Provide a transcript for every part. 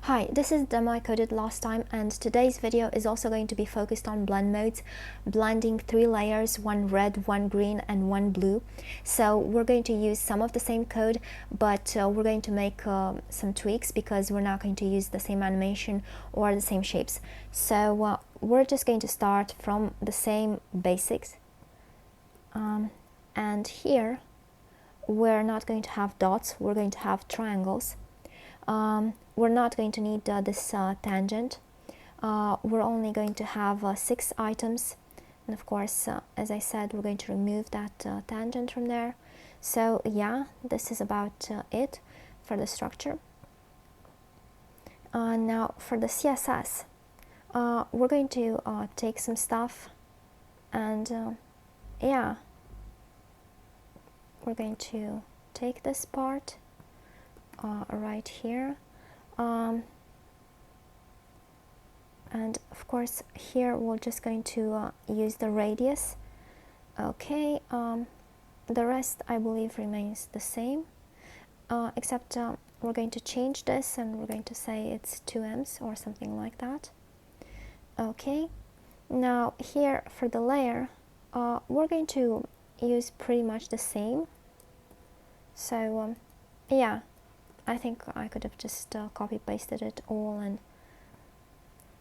Hi, this is the demo I coded last time, and today's video is also going to be focused on blend modes, blending 3 layers, one red, one green, and one blue. So we're going to use some of the same code, but we're going to make some tweaks because we're not going to use the same animation or the same shapes. So we're just going to start from the same basics. And here, we're not going to have dots, we're going to have triangles. We're not going to need this tangent. We're only going to have 6 items, and of course, as I said, we're going to remove that tangent from there. So yeah, this is about it for the structure. Now for the CSS, we're going to take some stuff, and yeah, we're going to take this part right here, and of course here we're just going to use the radius. Okay, the rest I believe remains the same, except we're going to change this and we're going to say it's 2ems or something like that. Okay, now here for the layer, we're going to use pretty much the same. So yeah, I think I could have just copy pasted it all and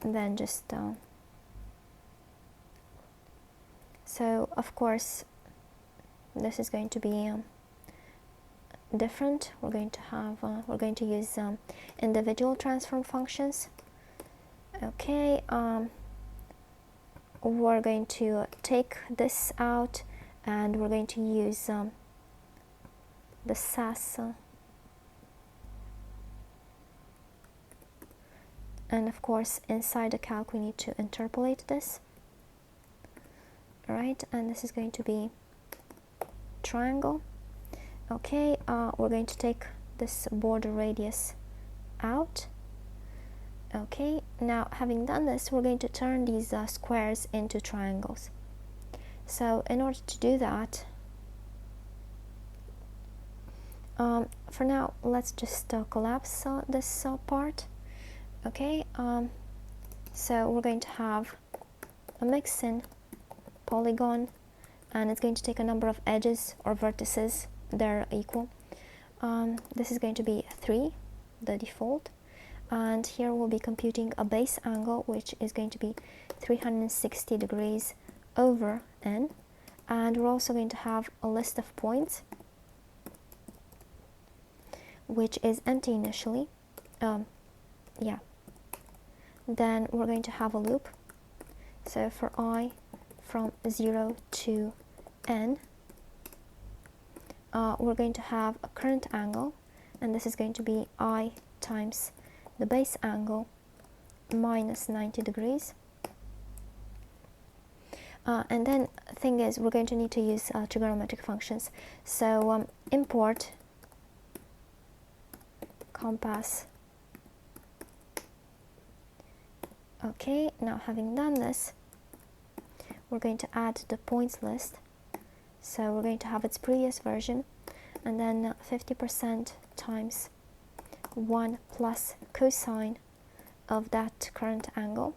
then just so of course this is going to be different. We're going to have we're going to use individual transform functions. Okay, we're going to take this out and we're going to use the SAS and of course inside the calc we need to interpolate this. Alright, and this is going to be triangle. Okay, we're going to take this border radius out. Okay, now having done this, we're going to turn these squares into triangles. So in order to do that, for now let's just collapse this part. Okay, so we're going to have a mix-in polygon, and it's going to take a number of edges or vertices, they're equal. This is going to be 3, the default, and here we'll be computing a base angle which is going to be 360 degrees over n, and we're also going to have a list of points which is empty initially. Yeah, then we're going to have a loop. So for I from 0 to n, we're going to have a current angle, and this is going to be I times the base angle minus 90 degrees. And then thing is, we're going to need to use trigonometric functions. So import compass. Okay, now having done this, we're going to add the points list. So we're going to have its previous version, and then 50% times 1 plus cosine of that current angle,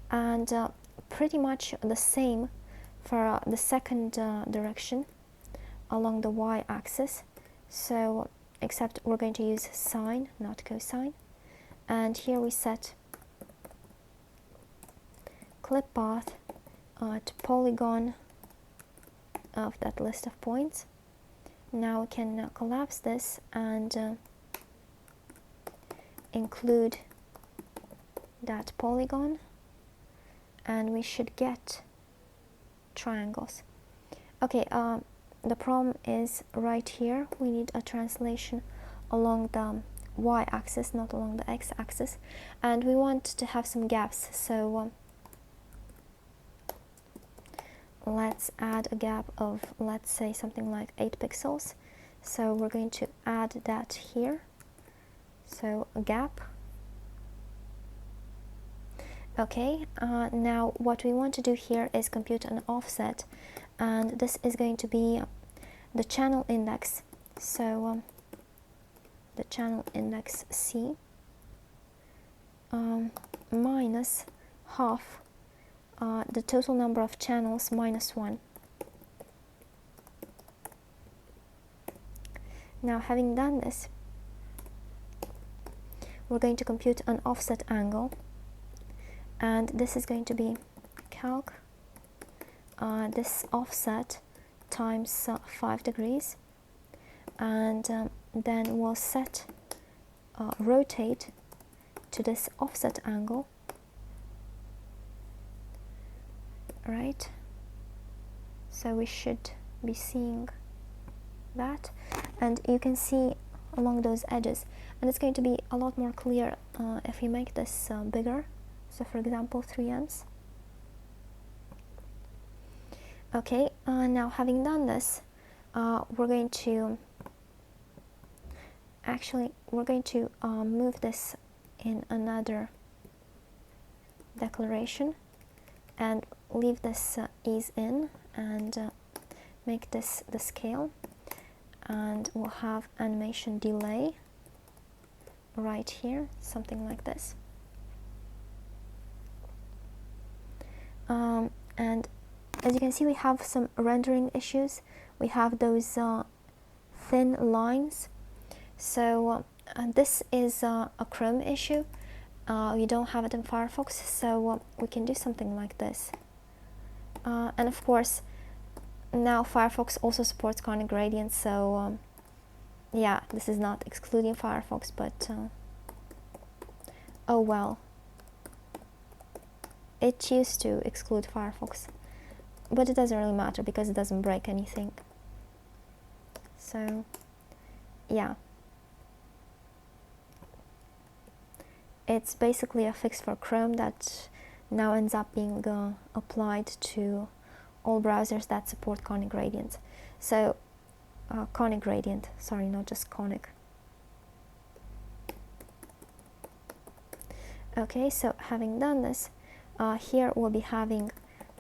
and pretty much the same for the second direction along the y-axis. So except we're going to use sine, not cosine, and here we set clip path to polygon of that list of points. Now we can collapse this and include that polygon, and we should get triangles. Okay, the problem is right here we need a translation along the y-axis, not along the x-axis, and we want to have some gaps. So let's add a gap of, let's say, something like 8 pixels. So we're going to add that here. So a gap. Okay, now what we want to do here is compute an offset, and this is going to be the channel index. So the channel index C, minus half the total number of channels minus 1. Now, having done this, we're going to compute an offset angle, and this is going to be calc this offset times 5 degrees, and then we'll set rotate to this offset angle, right? So we should be seeing that, and you can see along those edges, and it's going to be a lot more clear if we make this bigger, so for example 3 ms. Okay, now having done this, we're going to move this in another declaration and leave this ease in, and make this the scale, and we'll have animation delay right here, something like this. And as you can see, we have some rendering issues. We have those thin lines. So this is a Chrome issue. You don't have it in Firefox, so we can do something like this. And of course, now Firefox also supports conic gradients, so yeah, this is not excluding Firefox, but oh well. It used to exclude Firefox, but it doesn't really matter because it doesn't break anything. So yeah, it's basically a fix for Chrome that now ends up being applied to all browsers that support conic gradients. So conic gradient, sorry, not just conic. Okay, so having done this, here we'll be having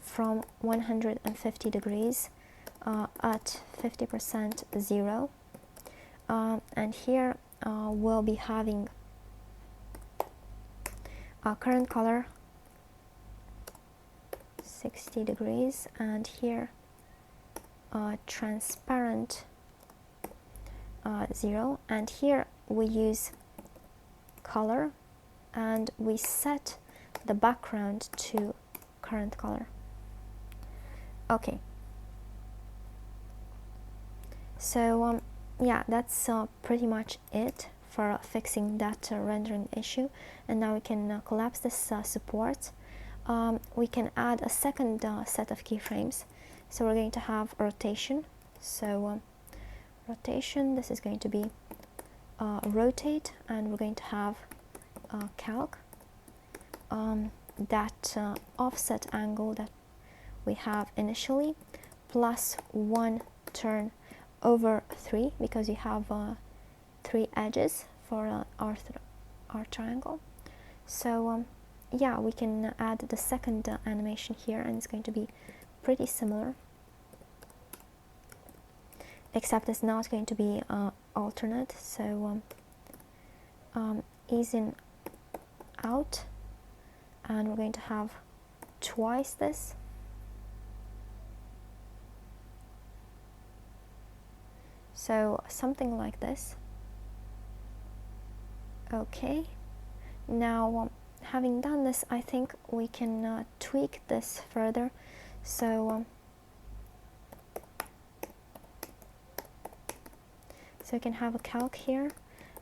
from 150 degrees at 50% 0, and here we'll be having current color 60 degrees, and here transparent 0, and here we use color and we set the background to current color. Okay, so yeah, that's pretty much it for fixing that rendering issue. And now we can collapse this support. We can add a second set of keyframes. So we're going to have rotation. So rotation, this is going to be rotate, and we're going to have calc that offset angle that we have initially plus 1 turn over 3, because we have 3 edges for our triangle. So yeah, we can add the second animation here, and it's going to be pretty similar, except it's not going to be alternate. So ease in out, and we're going to have twice this. So something like this. Okay, now having done this, I think we can tweak this further. So so you can have a calc here,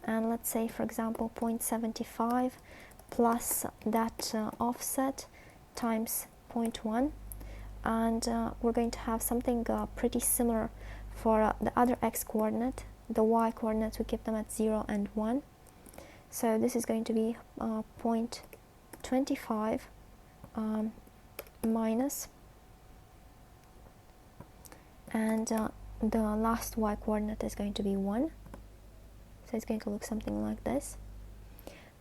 and let's say for example 0.75 plus that offset times 0.1, and we're going to have something pretty similar for the other x coordinate. The y coordinates, we keep them at 0 and 1. So this is going to be 0.25 minus, and the last y coordinate is going to be 1. So it's going to look something like this.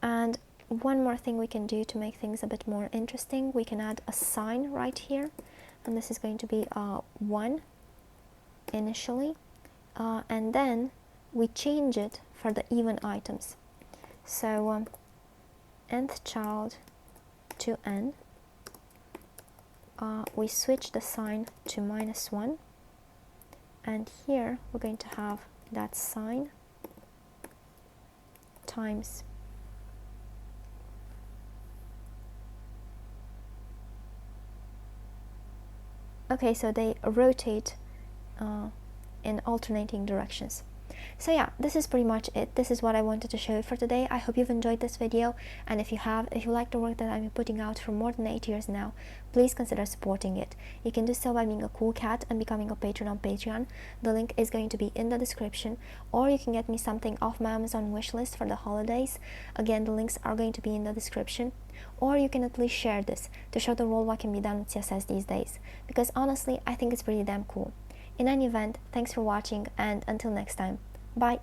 And one more thing we can do to make things a bit more interesting, we can add a sign right here, and this is going to be 1 initially, and then we change it for the even items. So nth child to n, we switch the sign to -1, and here we're going to have that sign times okay, so they rotate in alternating directions. So yeah, this is pretty much it. This is what I wanted to show you for today. I hope you've enjoyed this video, and if you like the work that I'm putting out for more than 8 years now, please consider supporting it. You can do so by being a cool cat and becoming a patron on Patreon. The link is going to be in the description, or you can get me something off my Amazon wishlist for the holidays. Again, the links are going to be in the description. Or you can at least share this to show the world what can be done with CSS these days, because honestly, I think it's pretty damn cool. In any event, thanks for watching, and until next time, bye!